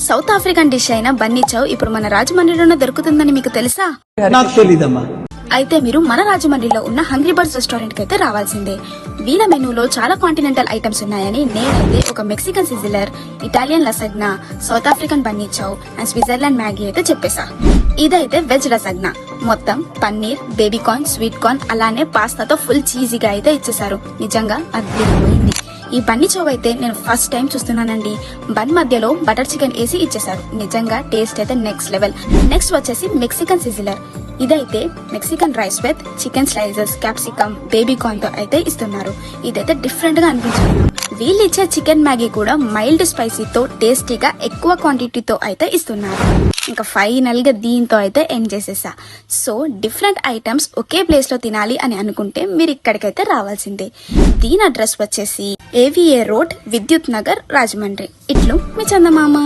South African dish అయిన బన్నీ చౌ ఇప్పుడు మన రాజమండ్రిలోనే దొరుకుతుందని మీకు తెలుసా? నాకు తెలీదమ్మా. అయితే మీరు మన రాజమండ్రిలో ఉన్న హంగ్రీ బర్డ్స్ రెస్టారెంట్ కి అయితే రావాల్సిందే. వీళ్ళ మెనూలో చాలా కాంటినెంటల్ ఐటమ్స్ ఉన్నాయని నేనైతే ఒక Mexican sizzler, Italian lasagna, South African bunny chow and Switzerland Maggi అయితే చెప్పేసా. ఇదైతే వెజ్ లసగ్నా. మొత్తం పన్నీర్, బేబీకార్న్, స్వీట్ కార్న్ అలానే పాస్తాతో ఫుల్ చీజీగా అయితే ఇచ్చేసారు. నిజంగా అద్భుతమైంది. ఈ బన్నీ చౌ అయితే నేను ఫస్ట్ టైం చూస్తున్నానండి. బన్ మధ్యలో బటర్ చికెన్ వేసి ఇచ్చేసారు. నిజంగా టేస్ట్ అయితే నెక్స్ట్ లెవెల్. నెక్స్ట్ వచ్చేసి మెక్సికన్ సిజిలర్. ఇదైతే Mexican rice with chicken slices, capsicum, baby corn తో అయితే ఇస్తున్నారు. ఇదైతే డిఫరెంట్ గా అనిపించింది. వీళ్ళు ఇచ్చే చికెన్ మ్యాగీ కూడా మైల్డ్ స్పైసీతో టేస్టీగా ఎక్కువ క్వాంటిటీతో అయితే ఇస్తున్నారు. ఇంకా ఫైనల్ గా దీంతో అయితే ఎండ్ చేసేసా. సో డిఫరెంట్ ఐటమ్స్ ఒకే ప్లేస్ లో తినాలి అని అనుకుంటే మీరు ఇక్కడికైతే రావాల్సిందే. దీని అడ్రస్ వచ్చేసి AVA రోడ్, విద్యుత్ నగర్, రాజమండ్రి. ఇట్లు మీ చందమామ.